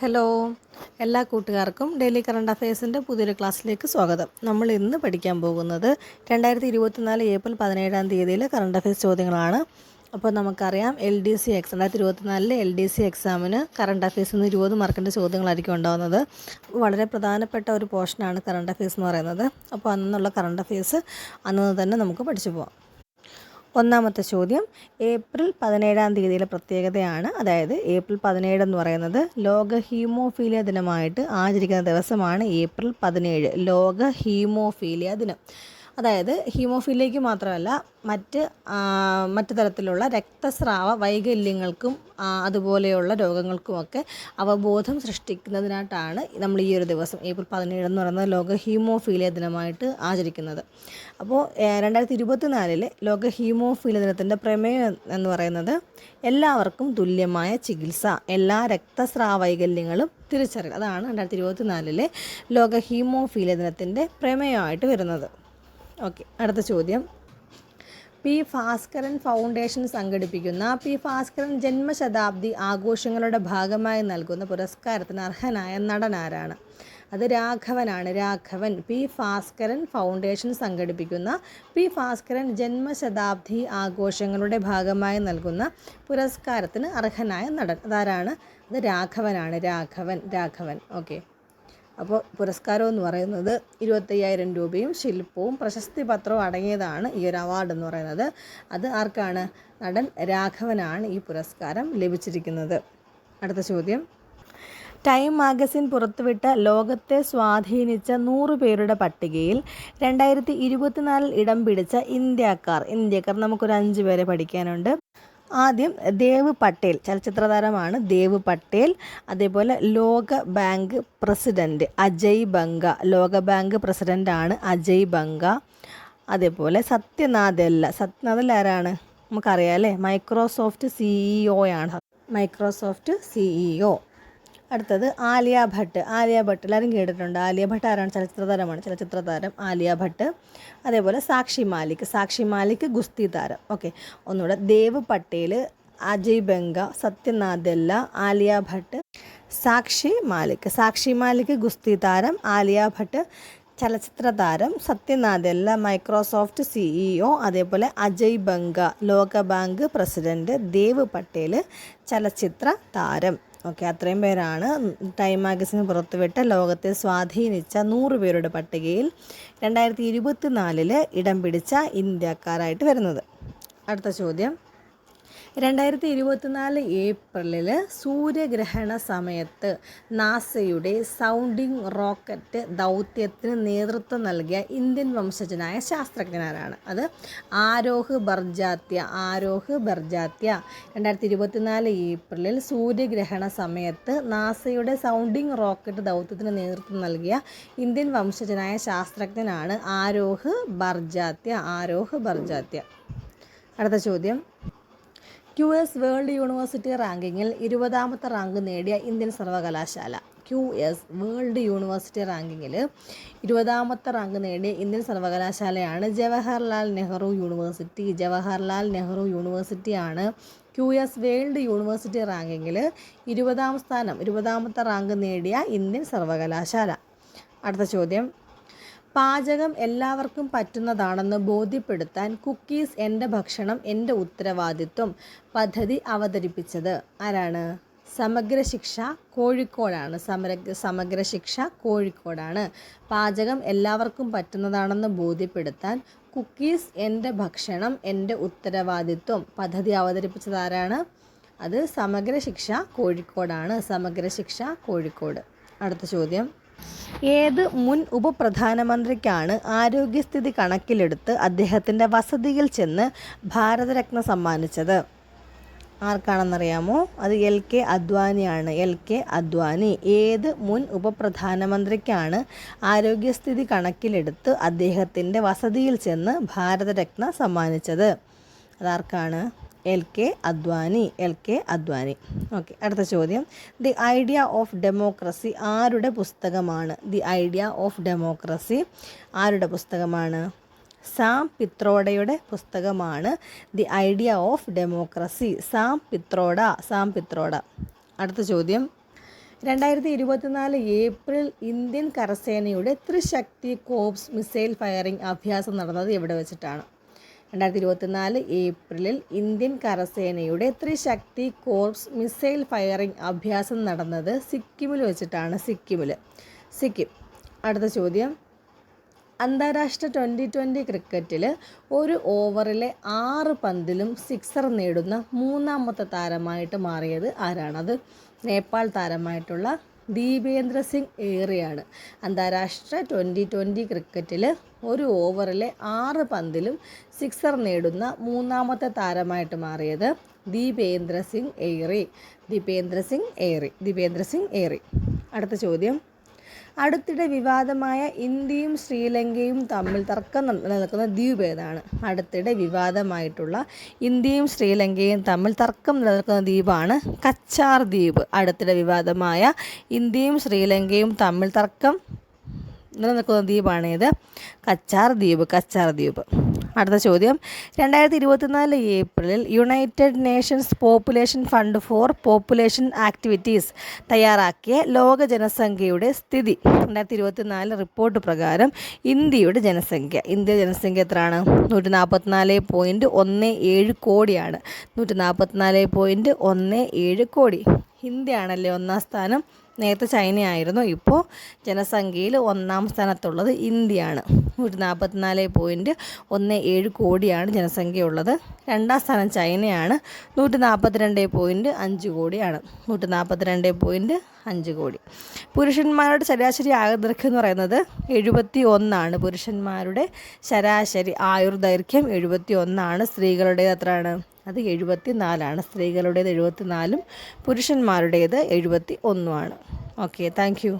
Hello, എല്ലാ കൂട്ടുകാർക്കും daily current അഫയേഴ്സിൻ്റെ പുതിയൊരു ക്ലാസ്സിലേക്ക് സ്വാഗതം. നമ്മൾ ഇന്ന് പഠിക്കാൻ പോകുന്നത് 2024 ഏപ്രിൽ 17 കറണ്ട് അഫയേഴ്സ് ചോദ്യങ്ങളാണ്. അപ്പോൾ നമുക്കറിയാം LDC എക്സാം 2024 LDC എക്സാമിന് കറണ്ട് അഫയേഴ്സിൽ നിന്ന് 20 മാർക്കിൻ്റെ ചോദ്യങ്ങളായിരിക്കും ഉണ്ടാകുന്നത്. വളരെ പ്രധാനപ്പെട്ട ഒരു പോർഷനാണ് കറണ്ട് അഫയേഴ്സ് എന്ന് പറയുന്നത്. അപ്പോൾ അന്നുള്ള കറണ്ട് അഫയേഴ്സ് അന്ന് തന്നെ നമുക്ക് പഠിച്ചു പോകാം. ഒന്നാമത്തെ ചോദ്യം, ഏപ്രിൽ 17 പ്രത്യേകതയാണ്. അതായത് ഏപ്രിൽ 17 എന്ന് പറയുന്നത് ലോക ഹീമോഫീലിയ ദിനമായിട്ട് ആചരിക്കുന്ന ദിവസമാണ് ഏപ്രിൽ 17, ലോക ഹീമോഫീലിയ ദിനം. അതായത് ഹീമോഫീലിയയ്ക്ക് മാത്രമല്ല മറ്റ് തരത്തിലുള്ള രക്തസ്രാവ വൈകല്യങ്ങൾക്കും അതുപോലെയുള്ള രോഗങ്ങൾക്കുമൊക്കെ അവബോധം സൃഷ്ടിക്കുന്നതിനായിട്ടാണ് നമ്മൾ ഈ ഒരു ദിവസം ഏപ്രിൽ 17 എന്ന് പറയുന്നത് ലോക ഹീമോഫീലിയ ദിനമായിട്ട് ആചരിക്കുന്നത്. അപ്പോൾ 2024 ലോക ഹീമോഫീലിയ ദിനത്തിൻ്റെ പ്രമേയം എന്ന് പറയുന്നത് എല്ലാവർക്കും തുല്യമായ ചികിത്സ, എല്ലാ രക്തസ്രാവ വൈകല്യങ്ങളും തിരിച്ചറിയൽ. അതാണ് 2024 ലോക ഹീമോഫീലിയ ദിനത്തിൻ്റെ പ്രമേയമായിട്ട് വരുന്നത്. ഓക്കെ, അടുത്ത ചോദ്യം, പി ഭാസ്കരൻ ഫൗണ്ടേഷൻ സംഘടിപ്പിക്കുന്ന പി ഭാസ്കരൻ ജന്മശതാബ്ദി ആഘോഷങ്ങളുടെ ഭാഗമായി നൽകുന്ന പുരസ്കാരത്തിന് അർഹനായ നടൻ ആരാണ്? അത് രാഘവനാണ്. രാഘവൻ. പി ഭാസ്കരൻ ഫൗണ്ടേഷൻ സംഘടിപ്പിക്കുന്ന പി ഭാസ്കരൻ ജന്മശതാബ്ദി ആഘോഷങ്ങളുടെ ഭാഗമായി നൽകുന്ന പുരസ്കാരത്തിന് അർഹനായ നടൻ അതാരാണ്? അത് രാഘവനാണ്. രാഘവൻ. ഓക്കെ, അപ്പോൾ പുരസ്കാരം എന്ന് പറയുന്നത് 25,000 രൂപയും ശില്പവും പ്രശസ്തി പത്രവും അടങ്ങിയതാണ് ഈ ഒരു അവാർഡ് എന്ന് പറയുന്നത്. അത് ആർക്കാണ്? നടൻ രാഘവനാണ് ഈ പുരസ്കാരം ലഭിച്ചിരിക്കുന്നത്. അടുത്ത ചോദ്യം, ടൈം മാഗസിൻ പുറത്തുവിട്ട ലോകത്തെ സ്വാധീനിച്ച 100 പേരുടെ പട്ടികയിൽ 2024 ഇടം പിടിച്ച ഇന്ത്യക്കാർ നമുക്കൊരു 5 പേരെ പഠിക്കാനുണ്ട്. ആദ്യം ദേവ് പട്ടേൽ, ചലച്ചിത്ര താരമാണ് ദേവ് പട്ടേൽ. അതേപോലെ ലോക ബാങ്ക് പ്രസിഡൻറ്റ് അജയ് ബംഗ, ലോക ബാങ്ക് പ്രസിഡൻ്റാണ് അജയ് ബംഗ. അതേപോലെ സത്യനാദെല്ല ആരാണ്? നമുക്കറിയാം അല്ലേ, മൈക്രോസോഫ്റ്റ് CEO ആണ്. Microsoft CEO. അടുത്തത് ആലിയ ഭട്ട് എല്ലാവരും കേട്ടിട്ടുണ്ട്. ആലിയ ഭട്ട് ആരാണ്? ചലച്ചിത്ര താരം ആലിയ ഭട്ട്. അതേപോലെ സാക്ഷി മാലിക് ഗുസ്തി താരം. ഓക്കെ, ഒന്നുകൂടെ, ദേവ് പട്ടേൽ, അജയ് ബംഗ, സത്യനാദെല്ല, ആലിയ ഭട്ട്, സാക്ഷി മാലിക് ഗുസ്തി താരം, ആലിയ ഭട്ട് ചലച്ചിത്ര താരം, സത്യനാദെല്ല മൈക്രോസോഫ്റ്റ് CEO, അതേപോലെ അജയ് ബംഗ ലോക ബാങ്ക് പ്രസിഡൻറ്റ്, ദേവ് പട്ടേൽ ചലച്ചിത്ര താരം. ഓക്കെ, അത്രയും പേരാണ് ടൈം മാഗസിന് പുറത്തുവിട്ട ലോകത്തെ സ്വാധീനിച്ച 100 പേരുടെ പട്ടികയിൽ 2024 ഇടം പിടിച്ച ഇന്ത്യക്കാരായിട്ട് വരുന്നത്. അടുത്ത ചോദ്യം, 2024 ഏപ്രിലിൽ സൂര്യഗ്രഹണ സമയത്ത് നാസയുടെ സൗണ്ടിങ് റോക്കറ്റ് ദൗത്യത്തിന് നേതൃത്വം നൽകിയ ഇന്ത്യൻ വംശജനായ ശാസ്ത്രജ്ഞനാരാണ്? അത് ആരോഹ് ബർജാത്യ. 2024 ഏപ്രിലിൽ സൂര്യഗ്രഹണ സമയത്ത് നാസയുടെ സൗണ്ടിങ് റോക്കറ്റ് ദൗത്യത്തിന് നേതൃത്വം നൽകിയ ഇന്ത്യൻ വംശജനായ ശാസ്ത്രജ്ഞനാണ് ആരോഹ് ബർജാത്യ. അടുത്ത ചോദ്യം, QS വേൾഡ് യൂണിവേഴ്സിറ്റി റാങ്കിങ്ങിൽ 20ാമത്തെ റാങ്ക് നേടിയ ഇന്ത്യൻ സർവകലാശാല. QS വേൾഡ് യൂണിവേഴ്സിറ്റി റാങ്കിങ്ങിൽ 20ാമത്തെ റാങ്ക് നേടിയ ഇന്ത്യൻ സർവകലാശാലയാണ് ജവഹർലാൽ നെഹ്റു യൂണിവേഴ്സിറ്റിയാണ് QS വേൾഡ് യൂണിവേഴ്സിറ്റി റാങ്കിങ്ങിൽ 20ാമത്തെ റാങ്ക് നേടിയ ഇന്ത്യൻ സർവകലാശാല. അടുത്ത ചോദ്യം, പാചകം എല്ലാവർക്കും പറ്റുന്നതാണെന്ന് ബോധ്യപ്പെടുത്താൻ കുക്കീസ് എൻ്റെ ഭക്ഷണം എൻ്റെ ഉത്തരവാദിത്വം പദ്ധതി അവതരിപ്പിച്ചത് ആരാണ്? സമഗ്രശിക്ഷ കോഴിക്കോടാണ്. പാചകം എല്ലാവർക്കും പറ്റുന്നതാണെന്ന് ബോധ്യപ്പെടുത്താൻ കുക്കീസ് എൻ്റെ ഭക്ഷണം എൻ്റെ ഉത്തരവാദിത്വം പദ്ധതി അവതരിപ്പിച്ചത് ആരാണ്? അത് സമഗ്രശിക്ഷ കോഴിക്കോട്. അടുത്ത ചോദ്യം, ഏത് മുൻ ഉപപ്രധാനമന്ത്രിക്കാണ് ആരോഗ്യസ്ഥിതി കണക്കിലെടുത്ത് അദ്ദേഹത്തിൻ്റെ വസതിയിൽ ചെന്ന് ഭാരതരത്ന സമ്മാനിച്ചത്? ആർക്കാണെന്നറിയാമോ? അത് LK അദ്വാനി. ഏത് മുൻ ഉപപ്രധാനമന്ത്രിക്കാണ് ആരോഗ്യസ്ഥിതി കണക്കിലെടുത്ത് അദ്ദേഹത്തിൻ്റെ വസതിയിൽ ചെന്ന് ഭാരതരത്ന സമ്മാനിച്ചത്? അതാർക്കാണ്? LK അദ്വാനി. ഓക്കെ, അടുത്ത ചോദ്യം, ദി ഐഡിയ ഓഫ് ഡെമോക്രസി ആരുടെ പുസ്തകമാണ്? ആരുടെ പുസ്തകമാണ്? സാം പിത്രോഡയുടെ പുസ്തകമാണ് the idea of democracy. Sam Pitroda. അടുത്ത ചോദ്യം, 2024 ഏപ്രിൽ ഇന്ത്യൻ കരസേനയുടെ ത്രിശക്തി കോർപ്സ് മിസൈൽ ഫയറിംഗ് അഭ്യാസം നടന്നത് എവിടെ വെച്ചിട്ടാണ്? 2024 ഏപ്രിലിൽ ഇന്ത്യൻ കരസേനയുടെ ത്രിശക്തി കോർപ്സ് മിസൈൽ ഫയറിംഗ് അഭ്യാസം നടന്നത് സിക്കിമിൽ വെച്ചിട്ടാണ്. സിക്കിം. അടുത്ത ചോദ്യം, അന്താരാഷ്ട്ര 2020 ക്രിക്കറ്റിൽ ഒരു ഓവറിലെ 6 പന്തിലും സിക്സർ നേടുന്ന മൂന്നാമത്തെ താരമായിട്ട് മാറിയത് ആരാണ്? അത് നേപ്പാൾ താരമായിട്ടുള്ള ദീപേന്ദ്ര സിംഗ് ഏറിയാണ്. അന്താരാഷ്ട്ര 2020 ക്രിക്കറ്റിൽ ഒരു ഓവറിലെ 6 പന്തിലും സിക്സർ നേടുന്ന മൂന്നാമത്തെ താരമായിട്ട് മാറിയത് ദീപേന്ദ്ര സിംഗ് ഏറി. അടുത്ത ചോദ്യം, അടുത്തിടെ വിവാദമായ ഇന്ത്യയും ശ്രീലങ്കയും തമ്മിൽ തർക്കം നിലനിൽക്കുന്ന ദ്വീപ് ഏതാണ്? അടുത്തിടെ വിവാദമായിട്ടുള്ള ഇന്ത്യയും ശ്രീലങ്കയും തമ്മിൽ തർക്കം നിലനിൽക്കുന്ന ദ്വീപാണ് കച്ചാർ ദ്വീപ്. അടുത്തിടെ വിവാദമായ ഇന്ത്യയും ശ്രീലങ്കയും തമ്മിൽ തർക്കം നിലനിൽക്കുന്ന ദ്വീപാണേത്? കച്ചാർ ദ്വീപ്. അടുത്ത ചോദ്യം, 2024 ഏപ്രിലിൽ United Nations population fund four population activities തയ്യാറാക്കിയ ലോക ജനസംഖ്യയുടെ സ്ഥിതി 2024 റിപ്പോർട്ട് പ്രകാരം ഇന്ത്യയുടെ ജനസംഖ്യ എത്രയാണ്? 144.17 കോടിയാണ്. 144.17 കോടി. ഇന്ത്യയാണല്ലേ ഒന്നാം സ്ഥാനം. നേരത്തെ ചൈനയായിരുന്നു. ഇപ്പോൾ ജനസംഖ്യയിൽ ഒന്നാം സ്ഥാനത്തുള്ളത് ഇന്ത്യയാണ്. 144.17 കോടിയാണ് ജനസംഖ്യയുള്ളത്. രണ്ടാം സ്ഥാനം ചൈനയാണ്. 142.5 കോടിയാണ്. 142.5 കോടി. പുരുഷന്മാരുടെ ശരാശരി ആയുർദൈർഘ്യം എന്ന് പറയുന്നത് 71 പുരുഷന്മാരുടെ ശരാശരി ആയുർദൈർഘ്യം 71. സ്ത്രീകളുടേത് എത്രയാണ്? അത് 74. സ്ത്രീകളുടേത് 74, പുരുഷന്മാരുടേത് 71. Okay, thank you.